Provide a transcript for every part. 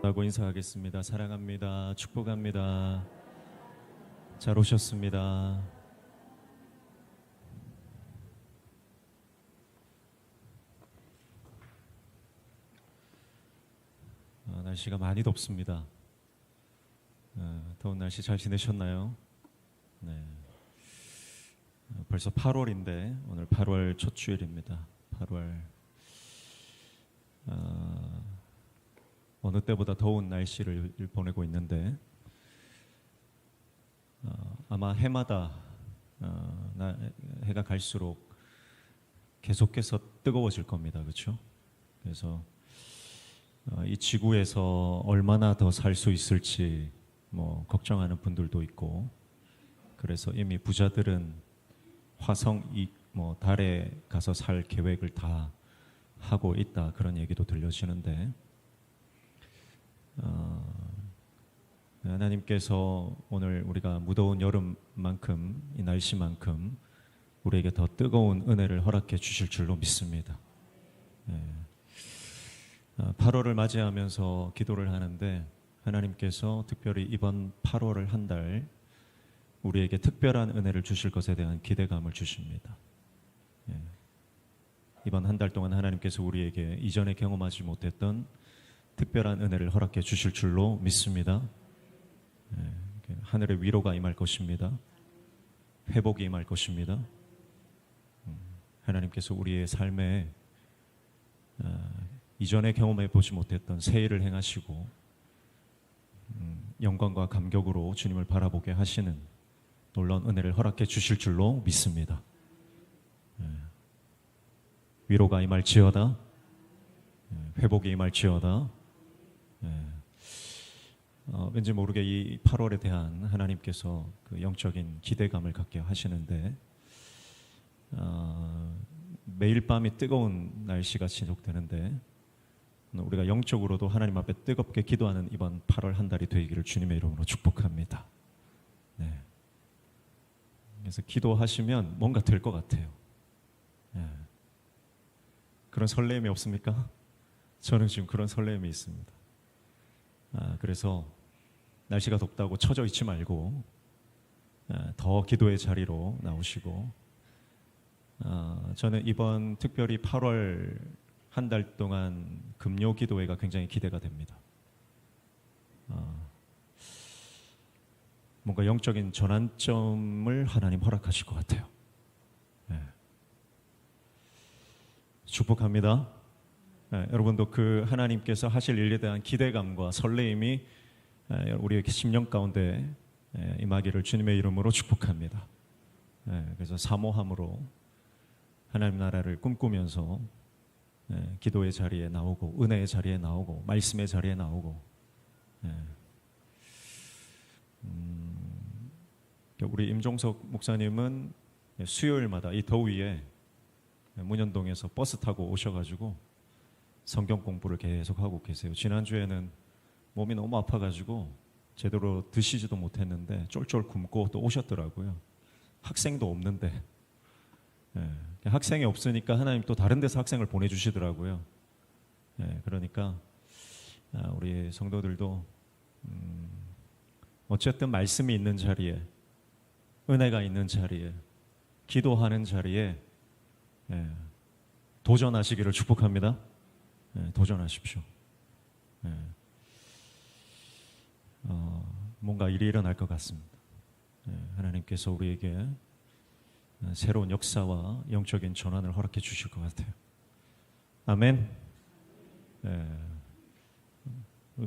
라고 인사하겠습니다. 사랑합니다. 축복합니다. 잘 오셨습니다. 날씨가 많이 덥습니다. 더운 날씨 잘 지내셨나요? 네. 벌써 8월인데 오늘 8월 첫 주일입니다. 8월 어느 때보다 더운 날씨를 보내고 있는데 아마 해마다 해가 갈수록 계속해서 뜨거워질 겁니다. 그렇죠? 그래서 이 지구에서 얼마나 더 살 수 있을지 걱정하는 분들도 있고, 그래서 이미 부자들은 화성, 달에 가서 살 계획을 다 하고 있다, 그런 얘기도 들려지는데, 하나님께서 오늘 우리가 무더운 여름만큼, 이 날씨만큼 우리에게 더 뜨거운 은혜를 허락해 주실 줄로 믿습니다. 8월을 맞이하면서 기도를 하는데, 하나님께서 특별히 이번 8월을 한 달 우리에게 특별한 은혜를 주실 것에 대한 기대감을 주십니다. 이번 한 달 동안 하나님께서 우리에게 이전에 경험하지 못했던 특별한 은혜를 허락해 주실 줄로 믿습니다. 하늘의 위로가 임할 것입니다. 회복이 임할 것입니다. 하나님께서 우리의 삶에 이전에 경험해 보지 못했던 새 일을 행하시고, 영광과 감격으로 주님을 바라보게 하시는 놀라운 은혜를 허락해 주실 줄로 믿습니다. 위로가 임할지어다, 회복이 임할지어다. 왠지 모르게 이 8월에 대한 하나님께서 그 영적인 기대감을 갖게 하시는데, 매일 밤이 뜨거운 날씨가 지속되는데 우리가 영적으로도 하나님 앞에 뜨겁게 기도하는 이번 8월 한 달이 되기를 주님의 이름으로 축복합니다. 네. 그래서 기도하시면 뭔가 될 것 같아요. 그런 설렘이 없습니까? 저는 지금 그런 설렘이 있습니다. 그래서 날씨가 덥다고 처져 있지 말고 더 기도의 자리로 나오시고, 저는 이번 특별히 8월 한 달 동안 금요 기도회가 굉장히 기대가 됩니다. 뭔가 영적인 전환점을 하나님 허락하실 것 같아요. 축복합니다. 여러분도 그 하나님께서 하실 일에 대한 기대감과 설레임이 우리의 심령 가운데 임하기를 주님의 이름으로 축복합니다. 그래서 사모함으로 하나님 나라를 꿈꾸면서 기도의 자리에 나오고, 은혜의 자리에 나오고, 말씀의 자리에 나오고, 우리 임종석 목사님은 수요일마다 이 더위에 문현동에서 버스 타고 오셔가지고 성경 공부를 계속 하고 계세요. 지난주에는 몸이 너무 아파가지고 제대로 드시지도 못했는데 쫄쫄 굶고 또 오셨더라고요. 학생도 없는데. 학생이 없으니까 하나님 또 다른 데서 학생을 보내주시더라고요. 그러니까 우리 성도들도 어쨌든 말씀이 있는 자리에, 은혜가 있는 자리에, 기도하는 자리에 도전하시기를 축복합니다. 도전하십시오. 뭔가 일이 일어날 것 같습니다. 하나님께서 우리에게 새로운 역사와 영적인 전환을 허락해 주실 것 같아요. 아멘.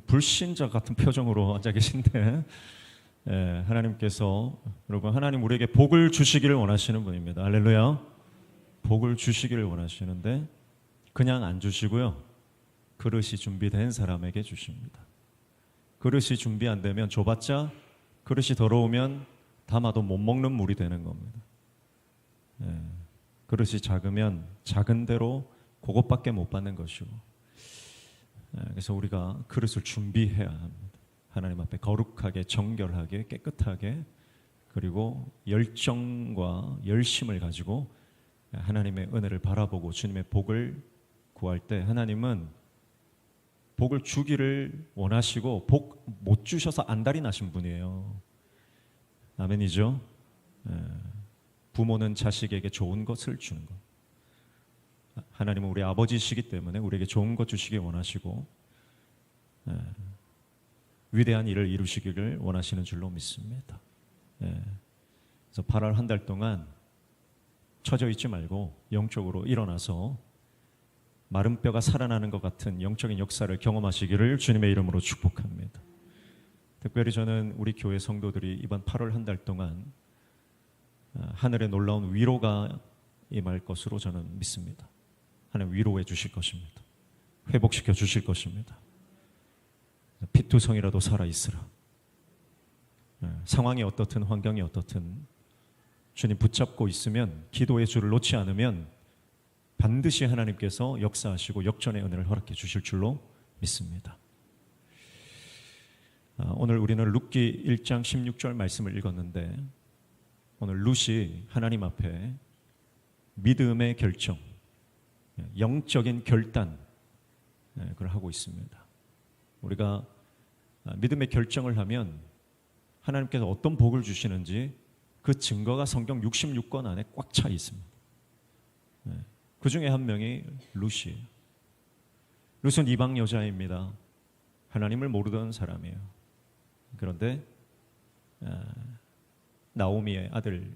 불신자 같은 표정으로 앉아 계신데, 하나님께서, 여러분, 하나님 우리에게 복을 주시기를 원하시는 분입니다. 할렐루야. 복을 주시기를 원하시는데 그냥 안 주시고요, 그릇이 준비된 사람에게 주십니다. 그릇이 준비 안 되면 줘봤자, 그릇이 더러우면 담아도 못 먹는 물이 되는 겁니다. 그릇이 작으면 작은 대로 그것밖에 못 받는 것이고, 그래서 우리가 그릇을 준비해야 합니다. 하나님 앞에 거룩하게, 정결하게, 깨끗하게, 그리고 열정과 열심을 가지고 하나님의 은혜를 바라보고 주님의 복을 구할 때 하나님은 복을 주기를 원하시고 복 못 주셔서 안달이 나신 분이에요. 아멘이죠? 부모는 자식에게 좋은 것을 주는 것. 하나님은 우리 아버지시기 때문에 우리에게 좋은 것 주시기 원하시고 위대한 일을 이루시기를 원하시는 줄로 믿습니다. 그래서 8월 한 달 동안 처져 있지 말고 영적으로 일어나서 마른 뼈가 살아나는 것 같은 영적인 역사를 경험하시기를 주님의 이름으로 축복합니다. 특별히 저는 우리 교회 성도들이 이번 8월 한 달 동안 하늘의 놀라운 위로가 임할 것으로 저는 믿습니다. 하나님 위로해 주실 것입니다. 회복시켜 주실 것입니다. 피투성이라도 살아있으라. 상황이 어떻든 환경이 어떻든 주님 붙잡고 있으면, 기도의 줄을 놓지 않으면 반드시 하나님께서 역사하시고 역전의 은혜를 허락해 주실 줄로 믿습니다. 오늘 우리는 룻기 1장 16절 말씀을 읽었는데, 오늘 룻이 하나님 앞에 믿음의 결정, 영적인 결단, 그걸 하고 있습니다. 우리가 믿음의 결정을 하면 하나님께서 어떤 복을 주시는지 그 증거가 성경 66권 안에 꽉 차 있습니다. 그 중에 한 명이 룻이에요. 룻은 이방 여자입니다. 하나님을 모르던 사람이에요. 그런데 나오미의 아들,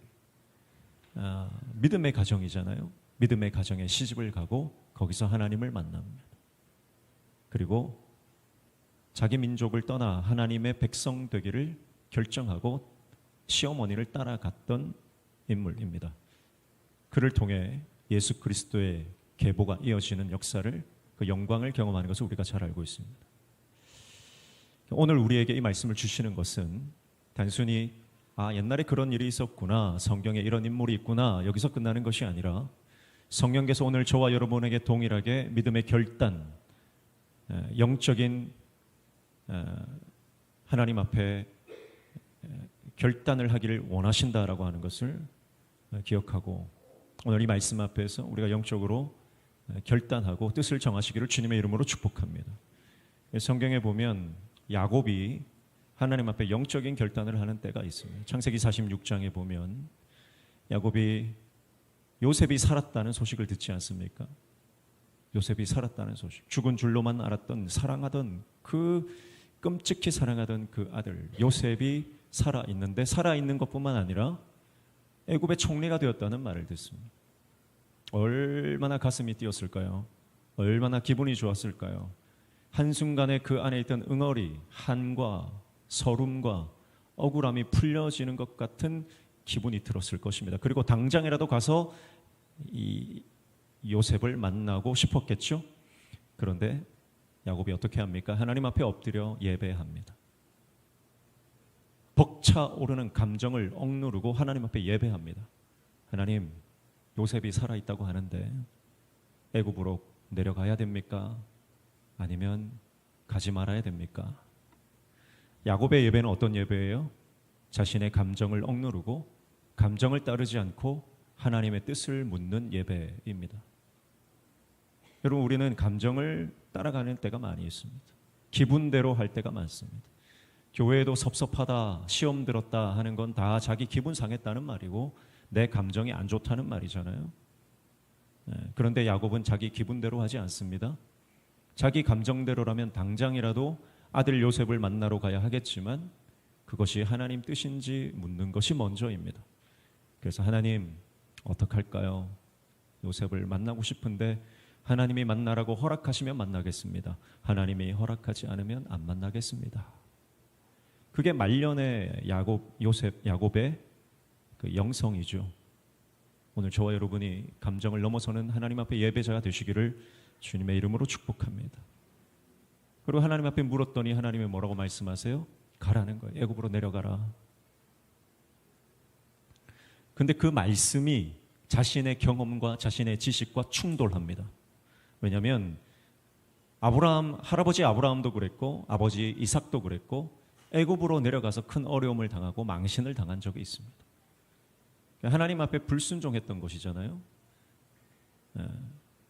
믿음의 가정이잖아요. 믿음의 가정에 시집을 가고 거기서 하나님을 만납니다. 그리고 자기 민족을 떠나 하나님의 백성 되기를 결정하고 시어머니를 따라갔던 인물입니다. 그를 통해 예수 그리스도의 계보가 이어지는 역사를, 그 영광을 경험하는 것을 우리가 잘 알고 있습니다. 오늘 우리에게 이 말씀을 주시는 것은 단순히 옛날에 그런 일이 있었구나, 성경에 이런 인물이 있구나, 여기서 끝나는 것이 아니라 성령께서 오늘 저와 여러분에게 동일하게 믿음의 결단, 영적인 하나님 앞에 결단을 하기를 원하신다라고 하는 것을 기억하고, 오늘 이 말씀 앞에서 우리가 영적으로 결단하고 뜻을 정하시기를 주님의 이름으로 축복합니다. 성경에 보면 야곱이 하나님 앞에 영적인 결단을 하는 때가 있습니다. 창세기 46장에 보면 야곱이 요셉이 살았다는 소식을 듣지 않습니까? 요셉이 살았다는 소식, 죽은 줄로만 알았던, 사랑하던, 그 끔찍히 사랑하던 그 아들 요셉이 살아있는데, 살아있는 것뿐만 아니라 애굽의 총리가 되었다는 말을 듣습니다. 얼마나 가슴이 뛰었을까요? 얼마나 기분이 좋았을까요? 한순간에 그 안에 있던 응어리, 한과 서름과 억울함이 풀려지는 것 같은 기분이 들었을 것입니다. 그리고 당장이라도 가서 이 요셉을 만나고 싶었겠죠. 그런데 야곱이 어떻게 합니까? 하나님 앞에 엎드려 예배합니다. 벅차오르는 감정을 억누르고 하나님 앞에 예배합니다. 하나님, 요셉이 살아있다고 하는데 애굽으로 내려가야 됩니까? 아니면 가지 말아야 됩니까? 야곱의 예배는 어떤 예배예요? 자신의 감정을 억누르고 감정을 따르지 않고 하나님의 뜻을 묻는 예배입니다. 여러분, 우리는 감정을 따라가는 때가 많이 있습니다. 기분대로 할 때가 많습니다. 교회에도 섭섭하다, 시험 들었다 하는 건 다 자기 기분 상했다는 말이고 내 감정이 안 좋다는 말이잖아요. 그런데 야곱은 자기 기분대로 하지 않습니다. 자기 감정대로라면 당장이라도 아들 요셉을 만나러 가야 하겠지만 그것이 하나님 뜻인지 묻는 것이 먼저입니다. 그래서 하나님, 어떡할까요? 요셉을 만나고 싶은데 하나님이 만나라고 허락하시면 만나겠습니다. 하나님이 허락하지 않으면 안 만나겠습니다. 그게 말년의 야곱의 그 영성이죠. 오늘 저와 여러분이 감정을 넘어서는 하나님 앞에 예배자가 되시기를 주님의 이름으로 축복합니다. 그리고 하나님 앞에 물었더니 하나님이 뭐라고 말씀하세요? 가라는 거예요. 애굽으로 내려가라. 근데 그 말씀이 자신의 경험과 자신의 지식과 충돌합니다. 왜냐하면 할아버지 아브라함도 그랬고 아버지 이삭도 그랬고 애굽으로 내려가서 큰 어려움을 당하고 망신을 당한 적이 있습니다. 하나님 앞에 불순종했던 것이잖아요.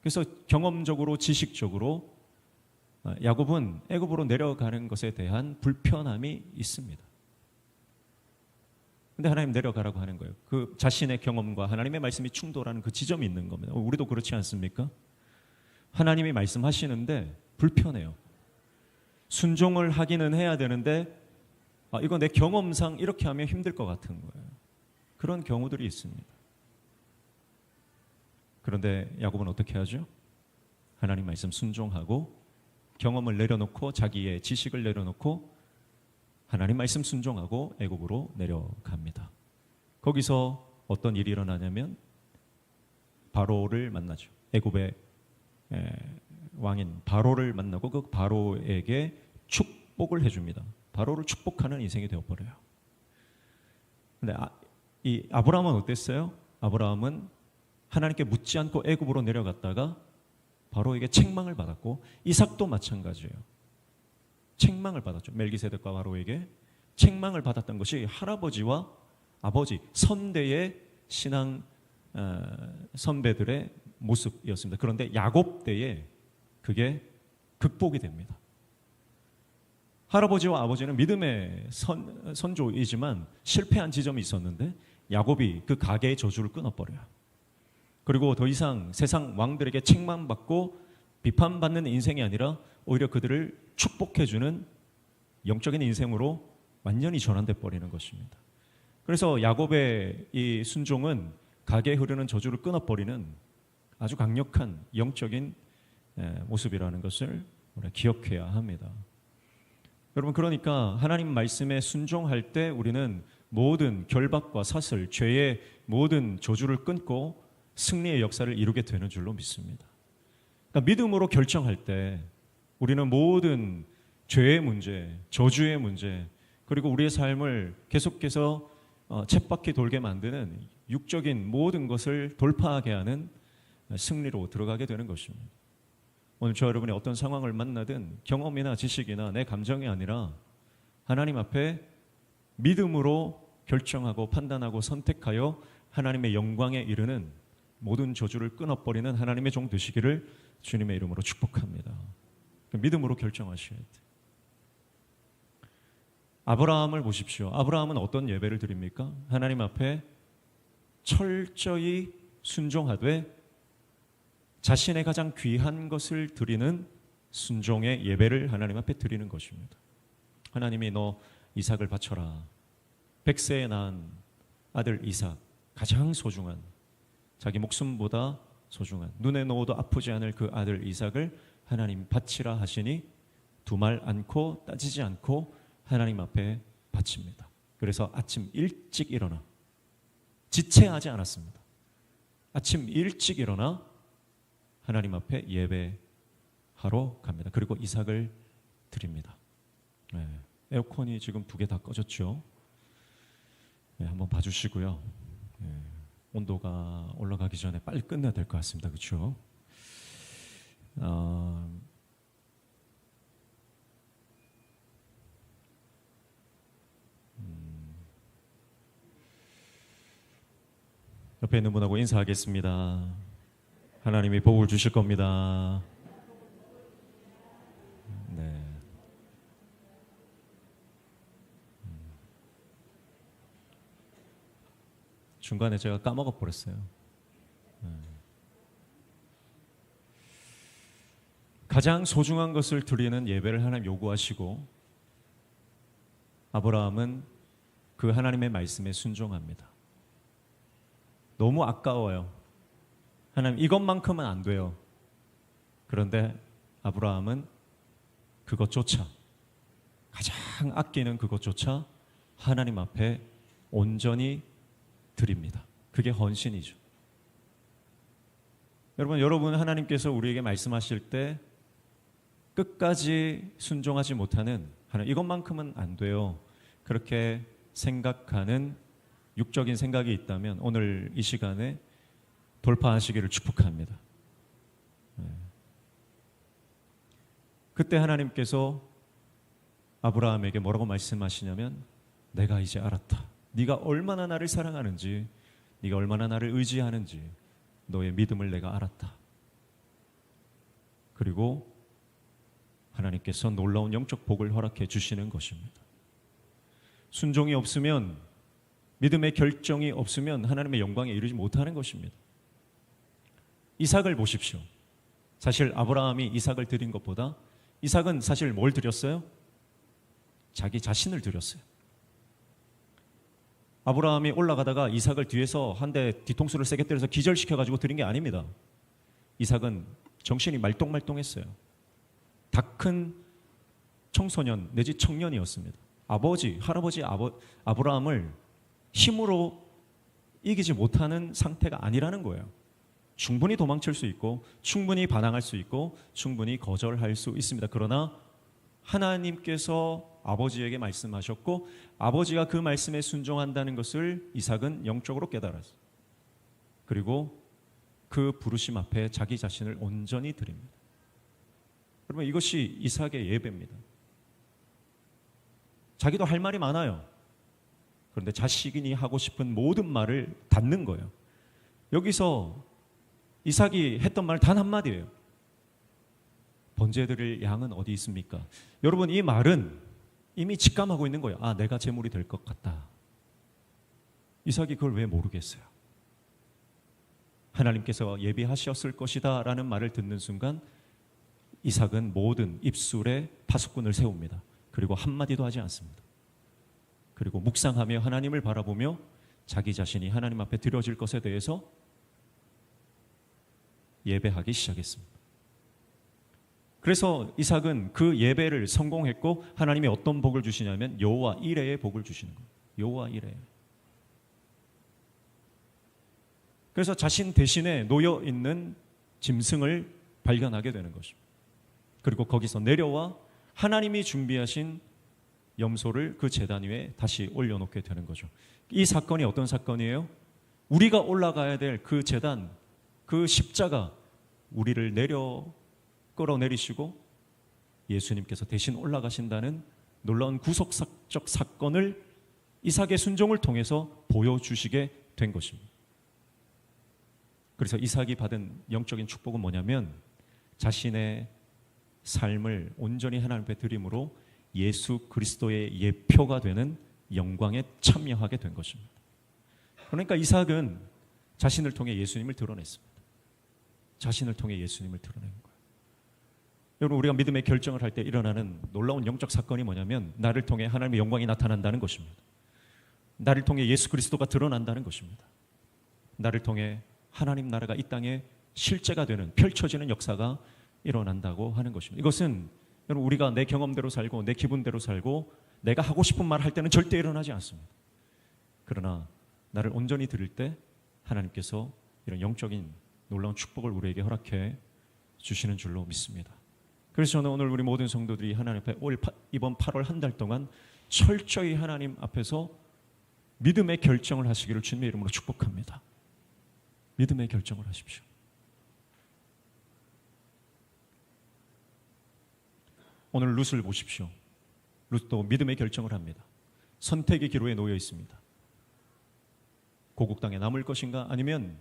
그래서 경험적으로, 지식적으로 야곱은 애굽으로 내려가는 것에 대한 불편함이 있습니다. 근데 하나님 내려가라고 하는 거예요. 그 자신의 경험과 하나님의 말씀이 충돌하는 그 지점이 있는 겁니다. 우리도 그렇지 않습니까? 하나님이 말씀하시는데 불편해요. 순종을 하기는 해야 되는데 이거 내 경험상 이렇게 하면 힘들 것 같은 거예요. 그런 경우들이 있습니다. 그런데 야곱은 어떻게 하죠? 하나님 말씀 순종하고 경험을 내려놓고 자기의 지식을 내려놓고 하나님 말씀 순종하고 애굽으로 내려갑니다. 거기서 어떤 일이 일어나냐면 바로를 만나죠. 애굽의 왕인 바로를 만나고 그 바로에게 축복을 해줍니다. 바로를 축복하는 인생이 되어버려요. 근데 이 아브라함은 어땠어요? 아브라함은 하나님께 묻지 않고 애굽으로 내려갔다가 바로에게 책망을 받았고, 이삭도 마찬가지예요. 책망을 받았죠. 멜기세덱과 바로에게 책망을 받았던 것이 할아버지와 아버지 선대의 신앙 선배들의 모습이었습니다. 그런데 야곱 때에 그게 극복이 됩니다. 할아버지와 아버지는 믿음의 선조이지만 실패한 지점이 있었는데 야곱이 그 가계의 저주를 끊어버려요. 그리고 더 이상 세상 왕들에게 책망받고 비판받는 인생이 아니라 오히려 그들을 축복해주는 영적인 인생으로 완전히 전환돼 버리는 것입니다. 그래서 야곱의 이 순종은 가계에 흐르는 저주를 끊어버리는 아주 강력한 영적인 모습이라는 것을 우리가 기억해야 합니다. 여러분, 그러니까 하나님 말씀에 순종할 때 우리는 모든 결박과 사슬, 죄의 모든 저주를 끊고 승리의 역사를 이루게 되는 줄로 믿습니다. 그러니까 믿음으로 결정할 때 우리는 모든 죄의 문제, 저주의 문제, 그리고 우리의 삶을 계속해서 쳇바퀴 돌게 만드는 육적인 모든 것을 돌파하게 하는 승리로 들어가게 되는 것입니다. 오늘 저 여러분이 어떤 상황을 만나든 경험이나 지식이나 내 감정이 아니라 하나님 앞에 믿음으로 결정하고 판단하고 선택하여 하나님의 영광에 이르는 모든 저주를 끊어버리는 하나님의 종 되시기를 주님의 이름으로 축복합니다. 믿음으로 결정하셔야 돼요. 아브라함을 보십시오. 아브라함은 어떤 예배를 드립니까? 하나님 앞에 철저히 순종하되 자신의 가장 귀한 것을 드리는 순종의 예배를 하나님 앞에 드리는 것입니다. 하나님이 너 이삭을 바쳐라. 100세에 낳은 아들 이삭, 가장 소중한, 자기 목숨보다 소중한, 눈에 놓아도 아프지 않을 그 아들 이삭을 하나님 바치라 하시니 두말 않고 따지지 않고 하나님 앞에 바칩니다. 그래서 아침 일찍 일어나, 지체하지 않았습니다. 아침 일찍 일어나 하나님 앞에 예배하러 갑니다. 그리고 이삭을 드립니다. 에어컨이 지금 2개 다 꺼졌죠. 한번 봐주시고요. 온도가 올라가기 전에 빨리 끝내야 될 것 같습니다. 그렇죠? 옆에 있는 분하고 인사하겠습니다. 하나님이 복을 주실 겁니다. 네. 중간에 제가 까먹어 버렸어요. 가장 소중한 것을 드리는 예배를 하나님 요구하시고 아브라함은 그 하나님의 말씀에 순종합니다. 너무 아까워요. 하나님, 이것만큼은 안 돼요. 그런데 아브라함은 그것조차, 가장 아끼는 그것조차 하나님 앞에 온전히 드립니다. 그게 헌신이죠. 여러분 하나님께서 우리에게 말씀하실 때 끝까지 순종하지 못하는, 하나님 이것만큼은 안 돼요, 그렇게 생각하는 육적인 생각이 있다면 오늘 이 시간에 돌파하시기를 축복합니다. 그때 하나님께서 아브라함에게 뭐라고 말씀하시냐면, 내가 이제 알았다. 네가 얼마나 나를 사랑하는지, 네가 얼마나 나를 의지하는지 너의 믿음을 내가 알았다. 그리고 하나님께서 놀라운 영적 복을 허락해 주시는 것입니다. 순종이 없으면, 믿음의 결정이 없으면 하나님의 영광에 이르지 못하는 것입니다. 이삭을 보십시오. 사실 아브라함이 이삭을 드린 것보다 이삭은 사실 뭘 드렸어요? 자기 자신을 드렸어요. 아브라함이 올라가다가 이삭을 뒤에서 한 대 뒤통수를 세게 때려서 기절시켜가지고 드린 게 아닙니다. 이삭은 정신이 말똥말똥했어요. 다 큰 청소년 내지 청년이었습니다. 아버지, 할아버지 아브라함을 힘으로 이기지 못하는 상태가 아니라는 거예요. 충분히 도망칠 수 있고 충분히 반항할 수 있고 충분히 거절할 수 있습니다. 그러나 하나님께서 아버지에게 말씀하셨고 아버지가 그 말씀에 순종한다는 것을 이삭은 영적으로 깨달았어요. 그리고 그 부르심 앞에 자기 자신을 온전히 드립니다. 여러분, 이것이 이삭의 예배입니다. 자기도 할 말이 많아요. 그런데 자식이 하고 싶은 모든 말을 닫는 거예요. 여기서 이삭이 했던 말 단 한마디예요. 번제드릴 양은 어디 있습니까? 여러분, 이 말은 이미 직감하고 있는 거예요. 아, 내가 제물이 될 것 같다. 이삭이 그걸 왜 모르겠어요? 하나님께서 예비하셨을 것이다 라는 말을 듣는 순간 이삭은 모든 입술에 파수꾼을 세웁니다. 그리고 한마디도 하지 않습니다. 그리고 묵상하며 하나님을 바라보며 자기 자신이 하나님 앞에 드려질 것에 대해서 예배하기 시작했습니다. 그래서 이삭은 그 예배를 성공했고 하나님이 어떤 복을 주시냐면 여호와 이레의 복을 주시는 거예요. 여호와 이레. 그래서 자신 대신에 놓여 있는 짐승을 발견하게 되는 것입니다. 그리고 거기서 내려와 하나님이 준비하신 염소를 그 제단 위에 다시 올려놓게 되는 거죠. 이 사건이 어떤 사건이에요? 우리가 올라가야 될 그 제단, 그 십자가, 우리를 끌어내리시고 예수님께서 대신 올라가신다는 놀라운 구속적 사건을 이삭의 순종을 통해서 보여주시게 된 것입니다. 그래서 이삭이 받은 영적인 축복은 뭐냐면 자신의 삶을 온전히 하나님 앞에 드림으로 예수 그리스도의 예표가 되는 영광에 참여하게 된 것입니다. 그러니까 이삭은 자신을 통해 예수님을 드러냈습니다. 자신을 통해 예수님을 드러낸 거예요. 여러분, 우리가 믿음의 결정을 할 때 일어나는 놀라운 영적 사건이 뭐냐면 나를 통해 하나님의 영광이 나타난다는 것입니다. 나를 통해 예수 그리스도가 드러난다는 것입니다. 나를 통해 하나님 나라가 이 땅에 실제가 되는, 펼쳐지는 역사가 일어난다고 하는 것입니다. 이것은 여러분, 우리가 내 경험대로 살고 내 기분대로 살고 내가 하고 싶은 말 할 때는 절대 일어나지 않습니다. 그러나 나를 온전히 들을 때 하나님께서 이런 영적인 놀라운 축복을 우리에게 허락해 주시는 줄로 믿습니다. 그래서 저는 오늘 우리 모든 성도들이 하나님 앞에 이번 8월 한 달 동안 철저히 하나님 앞에서 믿음의 결정을 하시기를 주님의 이름으로 축복합니다. 믿음의 결정을 하십시오. 오늘 룻을 보십시오. 룻도 믿음의 결정을 합니다. 선택의 기로에 놓여 있습니다. 고국 땅에 남을 것인가 아니면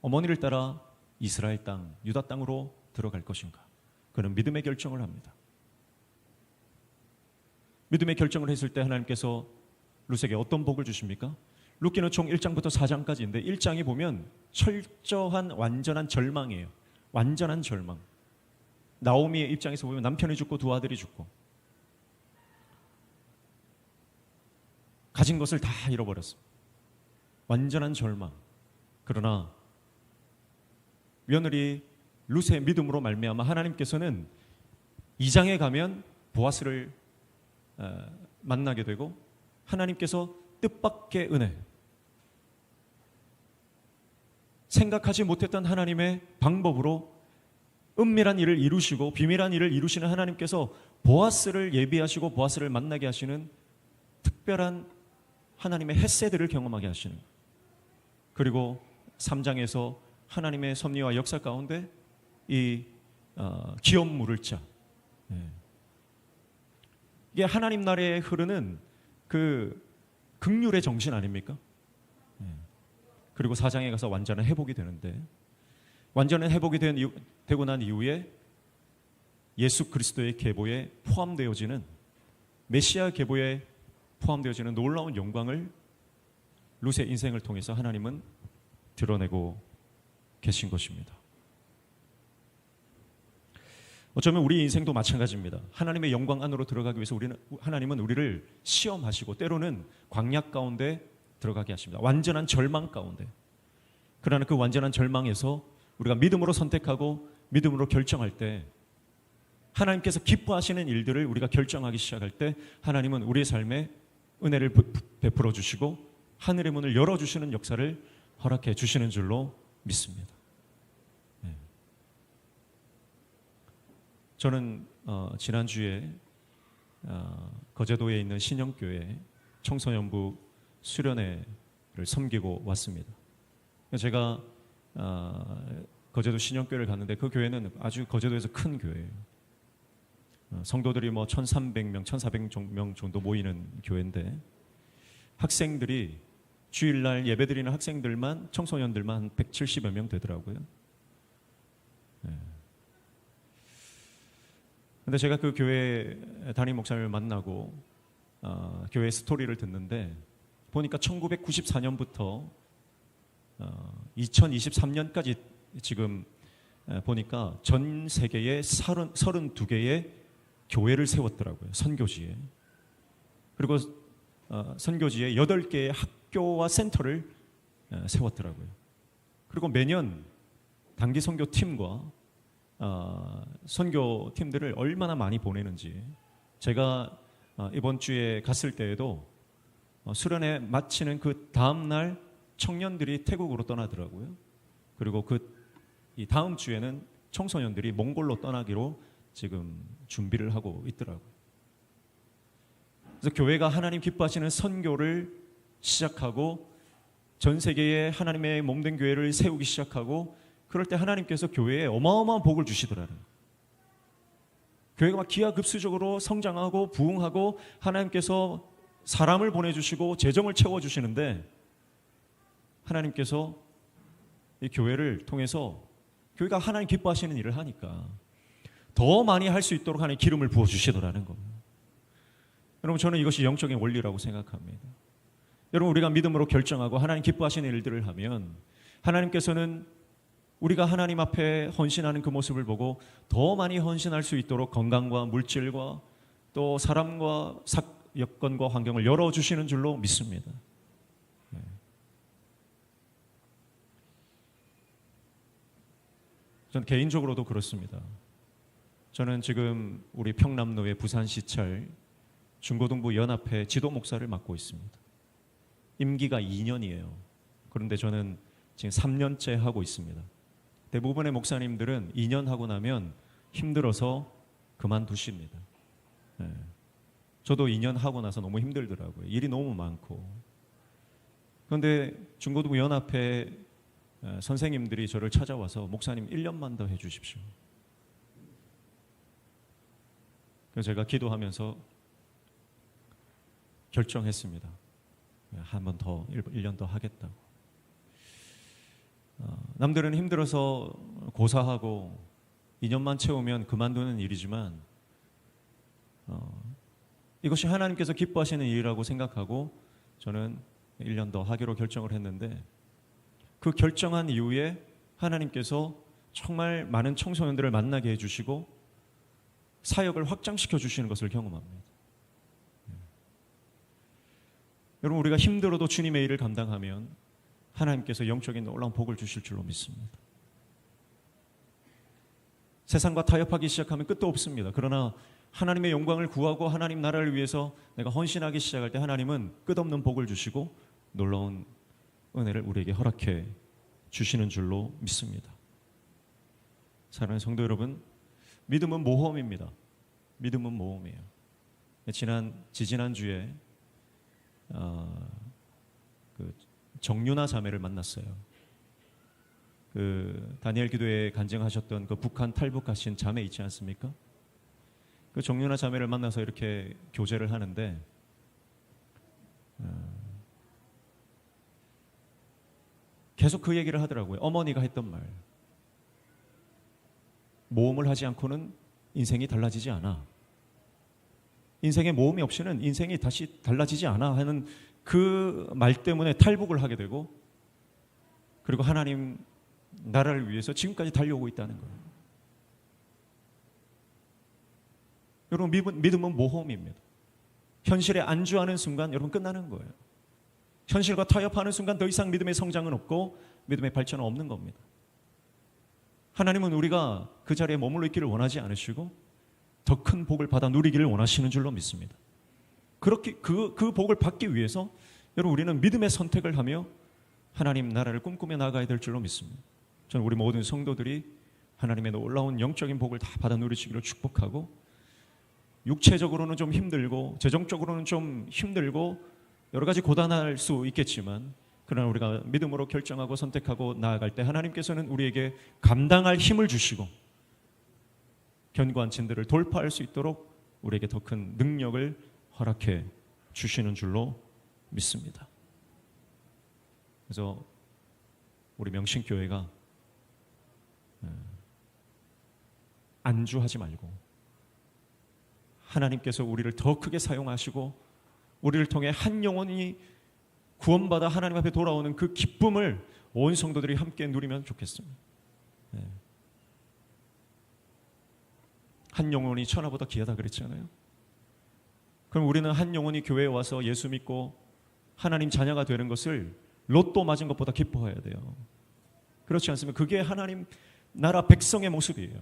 어머니를 따라 이스라엘 땅, 유다 땅으로 들어갈 것인가. 그는 믿음의 결정을 합니다. 믿음의 결정을 했을 때 하나님께서 룻에게 어떤 복을 주십니까? 룻기는 총 1장부터 4장까지인데 1장이 보면 철저한 완전한 절망이에요. 완전한 절망. 나오미의 입장에서 보면 남편이 죽고 두 아들이 죽고 가진 것을 다 잃어버렸습니다. 완전한 절망. 그러나 며느리 룻의 믿음으로 말미암아 하나님께서는 2장에 가면 보아스를 만나게 되고 하나님께서 뜻밖의 은혜, 생각하지 못했던 하나님의 방법으로 은밀한 일을 이루시고 비밀한 일을 이루시는 하나님께서 보아스를 예비하시고 보아스를 만나게 하시는 특별한 하나님의 헤세드를 경험하게 하시는, 그리고 3장에서 하나님의 섭리와 역사 가운데 이 기업 물을 자, 이게 하나님 나라에 흐르는 그 긍휼의 정신 아닙니까? 그리고 4장에 가서 완전한 회복이 되는데, 완전한 회복이 되고 난 이후에 예수 그리스도의 계보에 포함되어지는, 메시아 계보에 포함되어지는 놀라운 영광을 룻의 인생을 통해서 하나님은 드러내고 계신 것입니다. 어쩌면 우리 인생도 마찬가지입니다. 하나님의 영광 안으로 들어가기 위해서 하나님은 우리를 시험하시고 때로는 광야 가운데 들어가게 하십니다. 완전한 절망 가운데. 그러나 그 완전한 절망에서 우리가 믿음으로 선택하고 믿음으로 결정할 때, 하나님께서 기뻐하시는 일들을 우리가 결정하기 시작할 때 하나님은 우리의 삶에 은혜를 베풀어 주시고 하늘의 문을 열어주시는 역사를 허락해 주시는 줄로 믿습니다. 네. 저는 지난주에 거제도에 있는 신영교회 청소년부 수련회를 섬기고 왔습니다. 제가 거제도 신영교회를 갔는데 그 교회는 아주 거제도에서 큰 교회예요. 성도들이 1,300명, 1,400명 정도 모이는 교회인데 학생들이 주일날 예배드리는 학생들만, 청소년들만 한 170여 명 되더라고요. 그런데 제가 그 교회 담임 목사님을 만나고 교회 스토리를 듣는데 보니까 1994년부터 2023년까지 지금 보니까 전 세계에 32개의 교회를 세웠더라고요. 선교지에. 그리고 선교지에 8개의 학교와 센터를 세웠더라고요. 그리고 매년 단기 선교팀과 선교팀들을 얼마나 많이 보내는지, 제가 이번 주에 갔을 때에도 수련회 마치는 그 다음 날 청년들이 태국으로 떠나더라고요. 그리고 이 다음 주에는 청소년들이 몽골로 떠나기로 지금 준비를 하고 있더라고요. 그래서 교회가 하나님 기뻐하시는 선교를 시작하고 전 세계에 하나님의 몸된 교회를 세우기 시작하고, 그럴 때 하나님께서 교회에 어마어마한 복을 주시더라고요. 교회가 막 기하급수적으로 성장하고 부흥하고 하나님께서 사람을 보내주시고 재정을 채워주시는데, 하나님께서 이 교회를 통해서 교회가 하나님 기뻐하시는 일을 하니까 더 많이 할 수 있도록 하나님 기름을 부어주시더라는 겁니다. 여러분, 저는 이것이 영적인 원리라고 생각합니다. 여러분, 우리가 믿음으로 결정하고 하나님 기뻐하시는 일들을 하면 하나님께서는 우리가 하나님 앞에 헌신하는 그 모습을 보고 더 많이 헌신할 수 있도록 건강과 물질과 또 사람과 여건과 환경을 열어주시는 줄로 믿습니다. 저는 개인적으로도 그렇습니다. 저는 지금 우리 평남로의 부산시찰 중고등부 연합회 지도 목사를 맡고 있습니다. 임기가 2년이에요. 그런데 저는 지금 3년째 하고 있습니다. 대부분의 목사님들은 2년 하고 나면 힘들어서 그만두십니다. 저도 2년 하고 나서 너무 힘들더라고요. 일이 너무 많고. 그런데 중고등부 연합회 선생님들이 저를 찾아와서 목사님 1년만 더 해주십시오. 그래서 제가 기도하면서 결정했습니다. 한 번 더, 1년 더 하겠다고. 남들은 힘들어서 고사하고 2년만 채우면 그만두는 일이지만 이것이 하나님께서 기뻐하시는 일이라고 생각하고 저는 1년 더 하기로 결정을 했는데, 그 결정한 이후에 하나님께서 정말 많은 청소년들을 만나게 해주시고 사역을 확장시켜 주시는 것을 경험합니다. 여러분, 우리가 힘들어도 주님의 일을 감당하면 하나님께서 영적인 놀라운 복을 주실 줄로 믿습니다. 세상과 타협하기 시작하면 끝도 없습니다. 그러나 하나님의 영광을 구하고 하나님 나라를 위해서 내가 헌신하기 시작할 때 하나님은 끝없는 복을 주시고 놀라운 은혜를 우리에게 허락해 주시는 줄로 믿습니다. 사랑하는 성도 여러분, 믿음은 모험입니다. 믿음은 모험이에요. 지지난주에 그 정윤아 자매를 만났어요. 그 다니엘 기도에 간증하셨던 그 북한 탈북하신 자매 있지 않습니까? 그 정윤아 자매를 만나서 이렇게 교제를 하는데 계속 그 얘기를 하더라고요. 어머니가 했던 말. 모험을 하지 않고는 인생이 달라지지 않아. 인생의 모험이 없이는 인생이 다시 달라지지 않아 하는 그 말 때문에 탈북을 하게 되고, 그리고 하나님 나라를 위해서 지금까지 달려오고 있다는 거예요. 여러분, 믿음은 모험입니다. 현실에 안주하는 순간 여러분 끝나는 거예요. 현실과 타협하는 순간 더 이상 믿음의 성장은 없고 믿음의 발전은 없는 겁니다. 하나님은 우리가 그 자리에 머물러 있기를 원하지 않으시고 더 큰 복을 받아 누리기를 원하시는 줄로 믿습니다. 그렇게 그 복을 받기 위해서 여러분, 우리는 믿음의 선택을 하며 하나님 나라를 꿈꾸며 나가야 될 줄로 믿습니다. 저는 우리 모든 성도들이 하나님의 놀라운 영적인 복을 다 받아 누리시기를 축복하고, 육체적으로는 좀 힘들고 재정적으로는 좀 힘들고 여러 가지 고단할 수 있겠지만, 그러나 우리가 믿음으로 결정하고 선택하고 나아갈 때 하나님께서는 우리에게 감당할 힘을 주시고 견고한 진들을 돌파할 수 있도록 우리에게 더 큰 능력을 허락해 주시는 줄로 믿습니다. 그래서 우리 명신교회가 안주하지 말고 하나님께서 우리를 더 크게 사용하시고 우리를 통해 한 영혼이 구원받아 하나님 앞에 돌아오는 그 기쁨을 온 성도들이 함께 누리면 좋겠습니다. 한 영혼이 천하보다 귀하다 그랬잖아요. 그럼 우리는 한 영혼이 교회에 와서 예수 믿고 하나님 자녀가 되는 것을 로또 맞은 것보다 기뻐해야 돼요. 그렇지 않습니까? 그게 하나님 나라 백성의 모습이에요.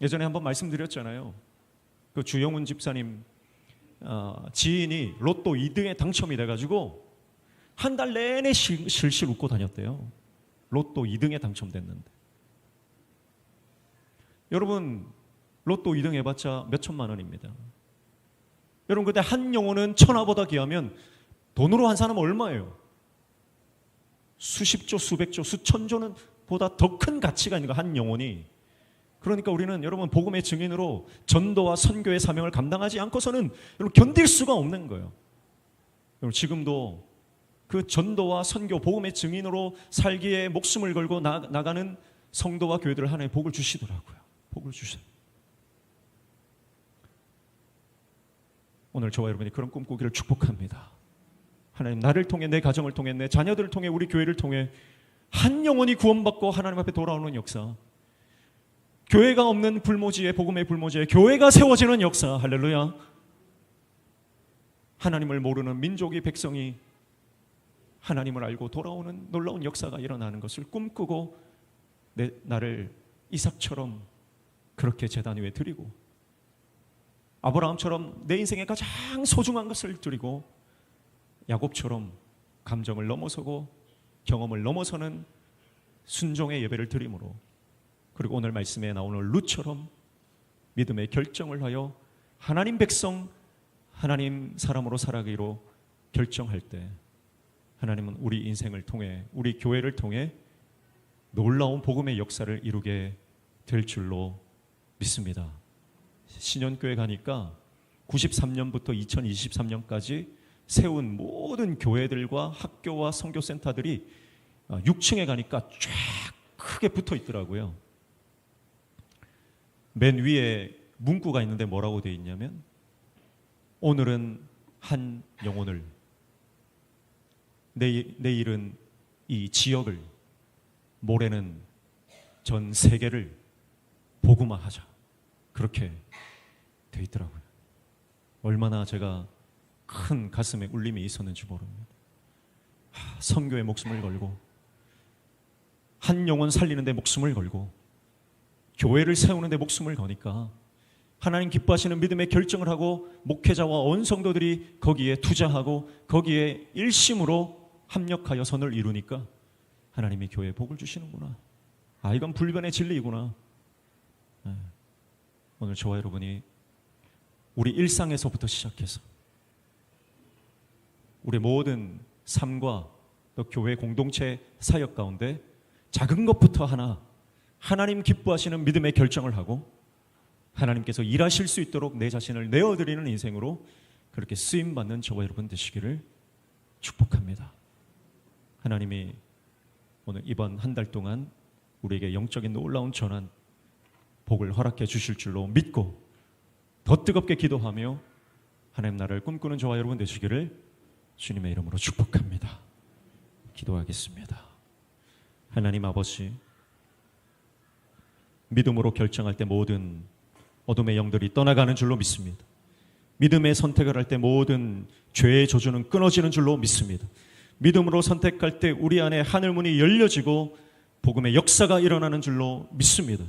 예전에 한번 말씀드렸잖아요. 그 주영훈 집사님 지인이 로또 2등에 당첨이 돼가지고 한 달 내내 실실 웃고 다녔대요. 로또 2등에 당첨됐는데. 여러분, 로또 2등 해봤자 몇 천만 원입니다. 여러분, 그때 한 영혼은 천하보다 귀하면 돈으로 한 사람은 얼마예요? 수십조, 수백조, 수천조는 보다 더 큰 가치가 있는 거, 한 영혼이. 그러니까 우리는 여러분 복음의 증인으로 전도와 선교의 사명을 감당하지 않고서는 여러분 견딜 수가 없는 거예요. 여러분, 지금도 그 전도와 선교, 복음의 증인으로 살기에 목숨을 걸고 나가는 성도와 교회들을 하나님 복을 주시더라고요. 복을 주셔요. 오늘 저와 여러분이 그런 꿈꾸기를 축복합니다. 하나님, 나를 통해, 내 가정을 통해, 내 자녀들을 통해, 우리 교회를 통해 한 영혼이 구원받고 하나님 앞에 돌아오는 역사, 교회가 없는 불모지에, 복음의 불모지에 교회가 세워지는 역사, 할렐루야. 하나님을 모르는 민족이, 백성이 하나님을 알고 돌아오는 놀라운 역사가 일어나는 것을 꿈꾸고 나를 이삭처럼 그렇게 제단 위에 드리고, 아브라함처럼 내 인생의 가장 소중한 것을 드리고, 야곱처럼 감정을 넘어서고 경험을 넘어서는 순종의 예배를 드림으로, 그리고 오늘 말씀에 나오는 룻처럼 믿음의 결정을 하여 하나님 백성, 하나님 사람으로 살아가기로 결정할 때 하나님은 우리 인생을 통해, 우리 교회를 통해 놀라운 복음의 역사를 이루게 될 줄로 믿습니다. 신현교회 가니까 93년부터 2023년까지 세운 모든 교회들과 학교와 선교센터들이 6층에 가니까 쫙 크게 붙어 있더라고요. 맨 위에 문구가 있는데 뭐라고 되어 있냐면, 오늘은 한 영혼을, 내일은 이 지역을, 모레는 전 세계를 복음화하자, 그렇게 되어 있더라고요. 얼마나 제가 큰 가슴에 울림이 있었는지 모릅니다. 선교에 목숨을 걸고, 한 영혼 살리는 데 목숨을 걸고, 교회를 세우는 데 목숨을 거니까 하나님 기뻐하시는 믿음의 결정을 하고 목회자와 온 성도들이 거기에 투자하고 거기에 일심으로 합력하여 선을 이루니까 하나님이 교회에 복을 주시는구나. 이건 불변의 진리이구나. 오늘 저와 여러분이 우리 일상에서부터 시작해서 우리 모든 삶과 또 교회 공동체 사역 가운데 작은 것부터 하나님 기뻐하시는 믿음의 결정을 하고 하나님께서 일하실 수 있도록 내 자신을 내어드리는 인생으로 그렇게 쓰임받는 저와 여러분 되시기를 축복합니다. 하나님이 오늘 이번 한 달 동안 우리에게 영적인 놀라운 전환, 복을 허락해 주실 줄로 믿고 더 뜨겁게 기도하며 하나님 나라를 꿈꾸는 저와 여러분 되시기를 주님의 이름으로 축복합니다. 기도하겠습니다. 하나님 아버지, 믿음으로 결정할 때 모든 어둠의 영들이 떠나가는 줄로 믿습니다. 믿음의 선택을 할 때 모든 죄의 저주는 끊어지는 줄로 믿습니다. 믿음으로 선택할 때 우리 안에 하늘문이 열려지고 복음의 역사가 일어나는 줄로 믿습니다.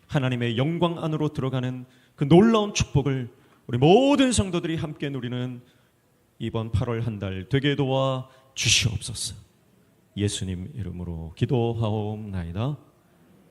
하나님의 영광 안으로 들어가는 그 놀라운 축복을 우리 모든 성도들이 함께 누리는 이번 8월 한 달 되게 도와 주시옵소서. 예수님 이름으로 기도하옵나이다.